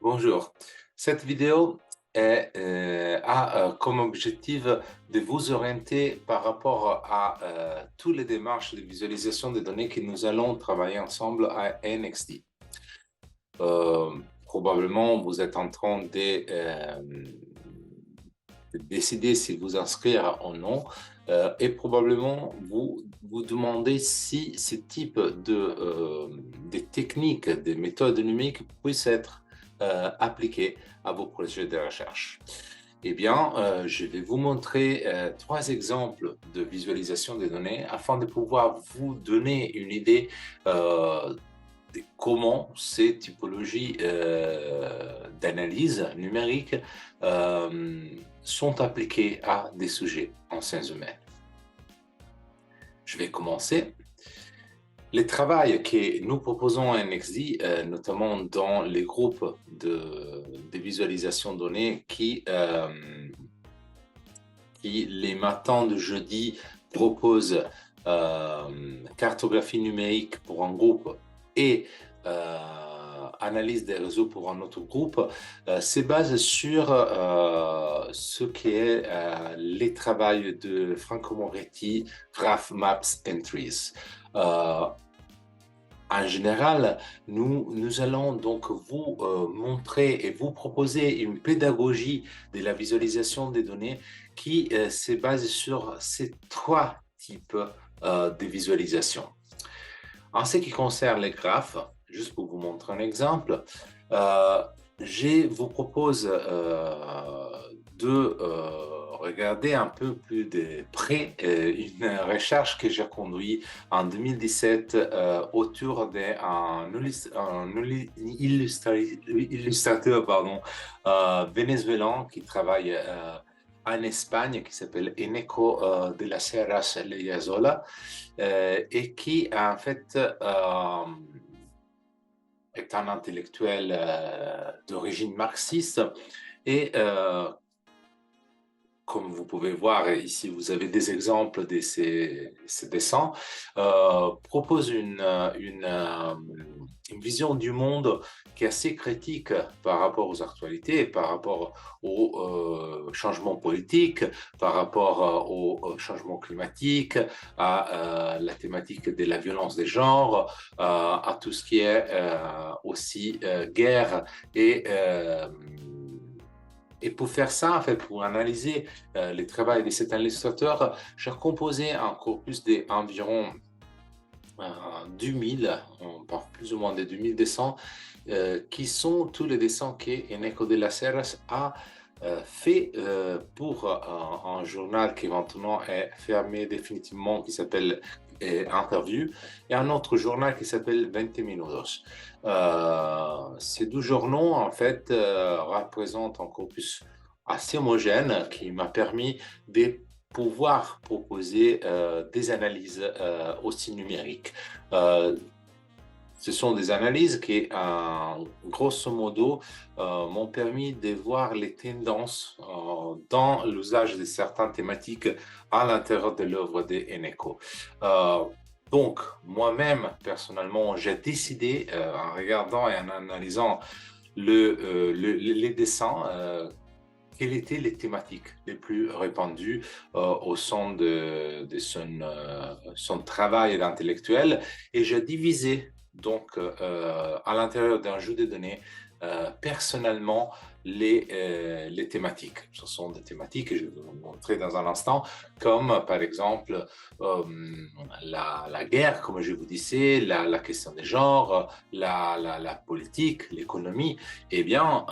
Bonjour. Cette vidéo a comme objectif de vous orienter par rapport à toutes les démarches de visualisation des données que nous allons travailler ensemble à NXT. Probablement, vous êtes en train de décider si vous inscrire ou non, et probablement vous vous demandez si ce type de techniques, de méthodes numériques puissent être appliquées à vos projets de recherche. Eh bien, je vais vous montrer trois exemples de visualisation des données afin de pouvoir vous donner une idée de comment ces typologies d'analyse numérique sont appliquées à des sujets en sciences humaines. Je vais commencer. Les travaux que nous proposons à NXD, notamment dans les groupes de visualisation de données qui les matins de jeudi proposent cartographie numérique pour un groupe et analyse des réseaux pour un autre groupe, se base sur ce qui est les travaux de Franco Moretti, Graph Maps Entries. En général, nous allons donc vous montrer et vous proposer une pédagogie de la visualisation des données qui se base sur ces trois types de visualisation. En ce qui concerne les graphes, juste pour vous montrer un exemple, je vous propose de regarder un peu plus de près une recherche que j'ai conduite en 2017 autour d'un illustrateur vénézuélien qui travaille en Espagne, qui s'appelle Eneco de las Heras Leyazola, et qui en fait est un intellectuel d'origine marxiste et comme vous pouvez voir ici, vous avez des exemples de ces dessins, propose une vision du monde qui est assez critique par rapport aux actualités, par rapport aux changements politiques, par rapport au changement climatique, à la thématique de la violence des genres, à tout ce qui est aussi guerre et pour faire ça, en fait, pour analyser le travail de cet illustrateur, j'ai composé un corpus d'environ 2000, on parle plus ou moins de 2000 dessins, qui sont tous les dessins qu'Eneco de las Heras a fait pour un journal qui maintenant est fermé définitivement, qui s'appelle Interview, et un autre journal qui s'appelle 20 Minutos. Ces deux journaux, en fait, représentent un corpus assez homogène qui m'a permis de pouvoir proposer des analyses aussi numériques. Ce sont des analyses qui, grosso modo, m'ont permis de voir les tendances dans l'usage de certaines thématiques à l'intérieur de l'œuvre de Eneco. Donc, moi-même, personnellement, j'ai décidé, en regardant et en analysant les dessins, quelles étaient les thématiques les plus répandues au sein de son travail intellectuel, et j'ai divisé donc à l'intérieur d'un jeu de données personnellement les thématiques. Ce sont des thématiques que je vais vous montrer dans un instant, comme par exemple la guerre, comme je vous disais, la question des genres, la politique, l'économie. Eh bien,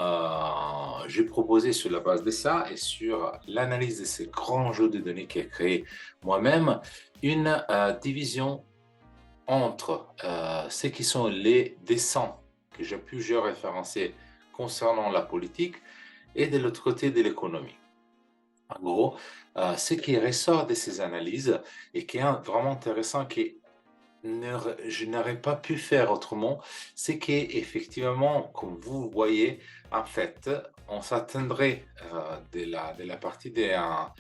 j'ai proposé sur la base de ça et sur l'analyse de ces grands jeux de données qui a créé moi-même, une division entre ce qui sont les dessins que j'ai pu géoréférencer concernant la politique et de l'autre côté de l'économie. En gros, ce qui ressort de ces analyses et qui est vraiment intéressant, je n'aurais pas pu faire autrement, c'est qu'effectivement, comme vous voyez, en fait, on s'attendrait de la partie d'un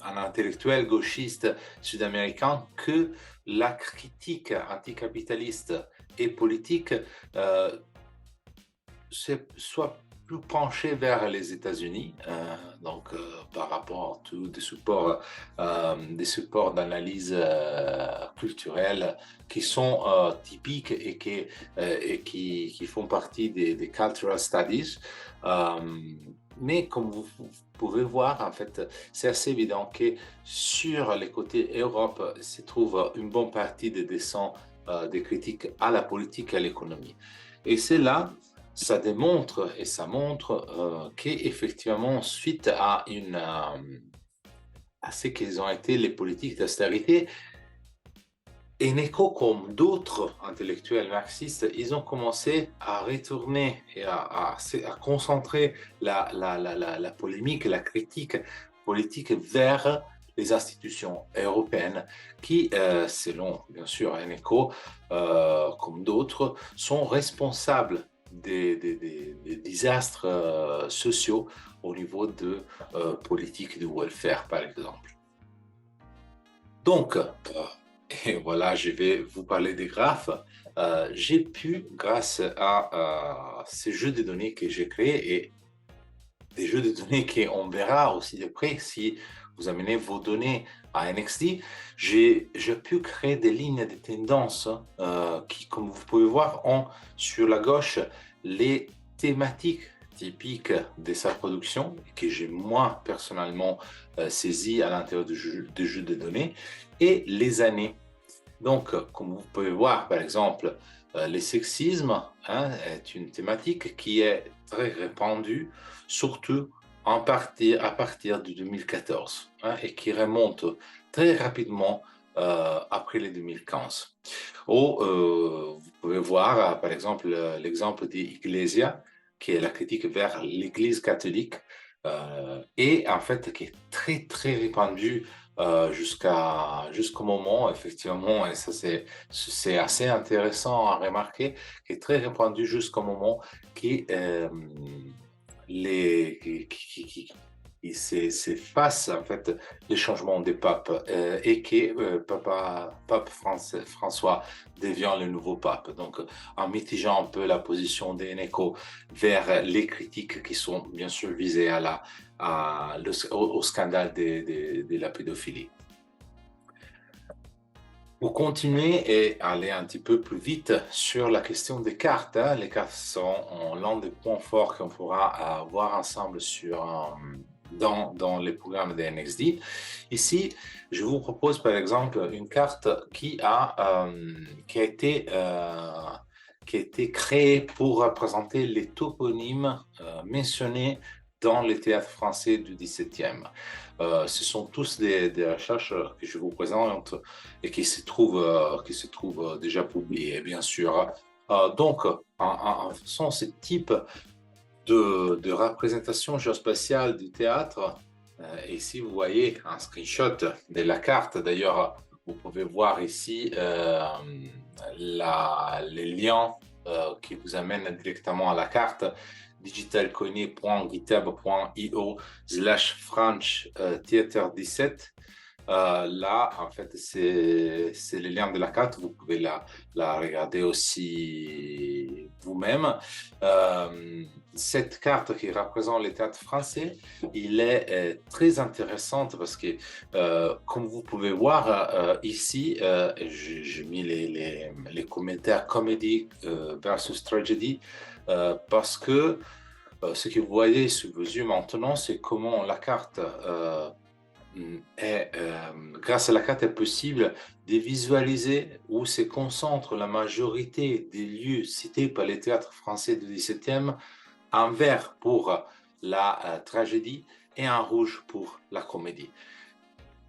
un intellectuel gauchiste sud-américain que la critique anticapitaliste et politique c'est soit plus penché vers les États-Unis, par rapport à tous des supports d'analyse culturelle qui sont typiques et qui font partie des cultural studies. Euh, mais comme vous pouvez voir, en fait, c'est assez évident que sur les côtés Europe se trouve une bonne partie des dessins des critiques à la politique et à l'économie. Et c'est là, ça démontre et ça montre qu'effectivement, suite à ce qu'ils ont été les politiques d'austérité, Eneco, comme d'autres intellectuels marxistes, ils ont commencé à retourner et à concentrer la polémique, la critique politique vers les institutions européennes qui, selon bien sûr Eneco, comme d'autres, sont responsables des désastres sociaux au niveau de politique de welfare, par exemple. Donc, et voilà, je vais vous parler des graphes. J'ai pu, grâce à ces jeux de données que j'ai créés et des jeux de données qu'on verra aussi de près si vous amenez vos données à NXT, j'ai pu créer des lignes de tendance qui, comme vous pouvez voir, ont sur la gauche les thématiques typiques de sa production que j'ai moi personnellement saisi à l'intérieur du jeu de données et les années. Donc, comme vous pouvez voir, par exemple, le sexisme est une thématique qui est très répandue, surtout à partir de 2014, et qui remonte très rapidement après les 2015. Vous pouvez voir, par exemple, l'exemple d'Iglesia, qui est la critique vers l'Église catholique, et en fait qui est très, très répandue jusqu'au moment, effectivement, et ça c'est assez intéressant à remarquer, qui est très répandu jusqu'au moment qui, s'efface en fait les changements des papes et que pape François devient le nouveau pape. Donc en mitigeant un peu la position des Eneco vers les critiques qui sont bien sûr visées au scandale de la pédophilie. Pour continuer et aller un petit peu plus vite sur la question des cartes, les cartes sont l'un des points forts qu'on pourra voir ensemble dans les programmes de NXT. Ici, je vous propose par exemple une carte qui a été créée pour représenter les toponymes mentionnés dans les théâtres français du XVIIe. Ce sont tous des recherches que je vous présente et qui se trouvent déjà publiées, bien sûr. Donc, en faisant ce type de représentation géospatiale du théâtre, ici vous voyez un screenshot de la carte. D'ailleurs, vous pouvez voir ici les liens qui vous amènent directement à la carte digitalcoiny.github.io/French Theater 17. Là, en fait, c'est le lien de la carte. Vous pouvez la regarder aussi vous-même. Cette carte qui représente les théâtres français, il est très intéressante parce que, comme vous pouvez voir ici, j'ai mis les commentaires comédie versus tragedy parce que ce que vous voyez sur vos yeux maintenant, c'est comment la carte grâce à la carte est possible de visualiser où se concentre la majorité des lieux cités par les théâtres français du XVIIe, en vert pour la tragédie et en rouge pour la comédie.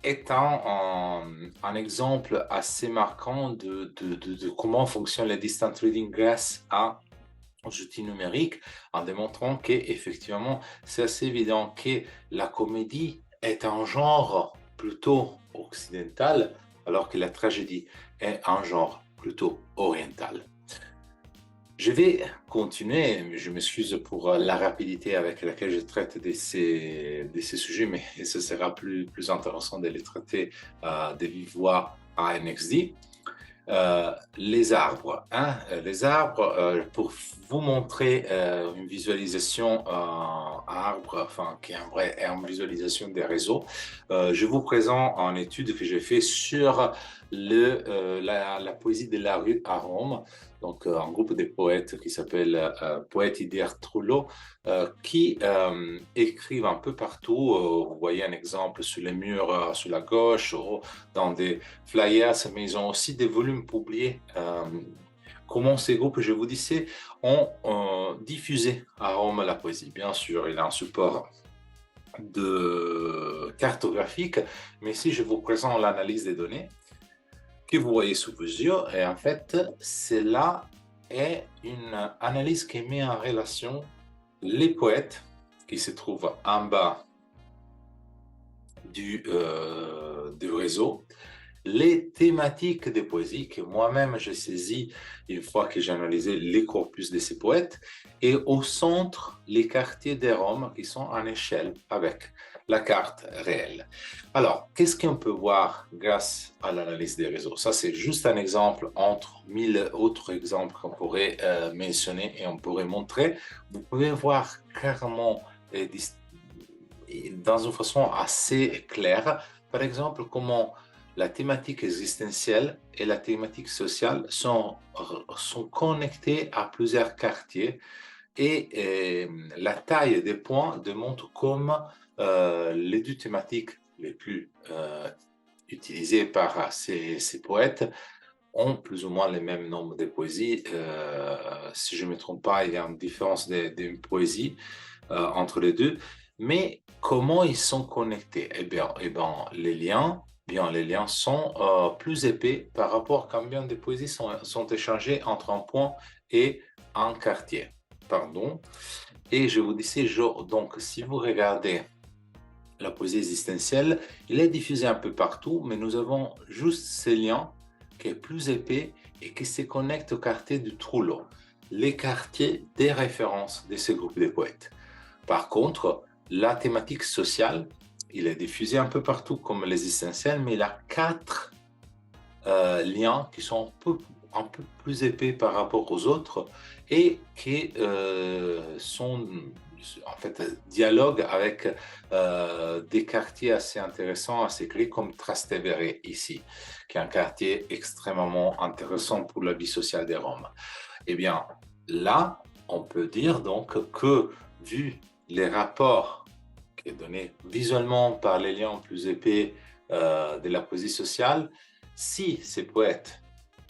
Étant un exemple assez marquant de comment fonctionne le distant reading grâce à outils numériques, en démontrant qu'effectivement, c'est assez évident que la comédie est un genre plutôt occidental, alors que la tragédie est un genre plutôt oriental. Je vais continuer, je m'excuse pour la rapidité avec laquelle je traite de ces sujets, mais ce sera plus intéressant de les traiter de vive voix à NXT. Les arbres, hein, les arbres, pour vous montrer une visualisation arbre, enfin, qui est une visualisation des réseaux, je vous présente une étude que j'ai fait sur la poésie de la rue à Rome, donc un groupe de poètes qui s'appelle Poeti di Artrullo, qui écrivent un peu partout. Vous voyez un exemple sur les murs sur la gauche, ou dans des flyers, mais ils ont aussi des volumes publiés. Comment ces groupes, je vous disais, ont diffusé à Rome la poésie. Bien sûr, il y a un support de cartographique, mais si je vous présente l'analyse des données que vous voyez sous vos yeux, et en fait, cela est une analyse qui met en relation les poètes qui se trouvent en bas du réseau, les thématiques des poésies que moi-même j'ai saisies une fois que j'ai analysé les corpus de ces poètes, et au centre, les quartiers de Rome qui sont en échelle avec la carte réelle. Alors, qu'est-ce qu'on peut voir grâce à l'analyse des réseaux? Ça, c'est juste un exemple entre 1000 autres exemples qu'on pourrait mentionner et on pourrait montrer. Vous pouvez voir clairement dans une façon assez claire, par exemple, comment la thématique existentielle et la thématique sociale sont connectées à plusieurs quartiers et la taille des points démontre comme les deux thématiques les plus utilisées par ces poètes ont plus ou moins le même nombre de poésies. Si je ne me trompe pas, il y a une différence de poésie entre les deux. Mais comment ils sont connectés? Les liens sont plus épais par rapport à combien de poésies sont échangées entre un point et un quartier. Pardon. Et je vous disais, donc, si vous regardez la poésie existentielle, il est diffusé un peu partout, mais nous avons juste ces liens qui est plus épais et qui se connecte au quartier du Trullo, les quartiers des références de ce groupe de poètes. Par contre, la thématique sociale, il est diffusé un peu partout comme les essentiels, mais il a 4 liens qui sont un peu plus épais par rapport aux autres et qui sont en fait dialoguent avec des quartiers assez intéressants, assez clés comme Trastevere ici, qui est un quartier extrêmement intéressant pour la vie sociale des Roms. Eh bien, là, on peut dire donc que vu les rapports qui est donné visuellement par les liens plus épais de la poésie sociale, si ces poètes,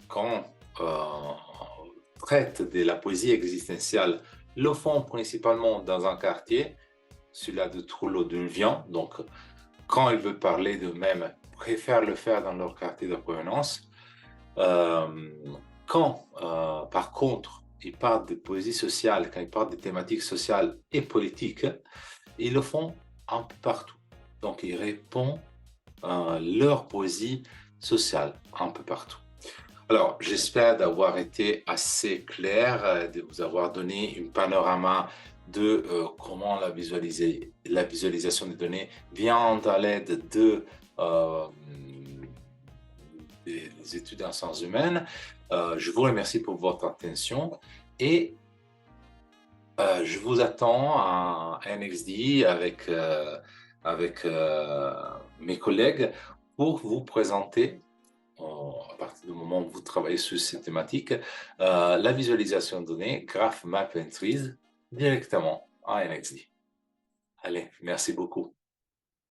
quand traitent de la poésie existentielle, le font principalement dans un quartier, celui-là de Trullo de Vian, donc quand ils veulent parler d'eux-mêmes, préfèrent le faire dans leur quartier de provenance. Euh, Quand, par contre, ils parlent de poésie sociale, quand ils parlent de thématiques sociales et politiques, ils le font un peu partout. Donc, ils répondent leur poésie sociale un peu partout. Alors, j'espère d'avoir été assez clair, de vous avoir donné un panorama de comment la visualisation des données vient à l'aide euh, des études en sciences humaines. Je vous remercie pour votre attention et je vous attends à NXD avec mes collègues pour vous présenter, à partir du moment où vous travaillez sur ces thématiques, la visualisation de données, Graph, Map and Trees, directement à NXD. Allez, merci beaucoup.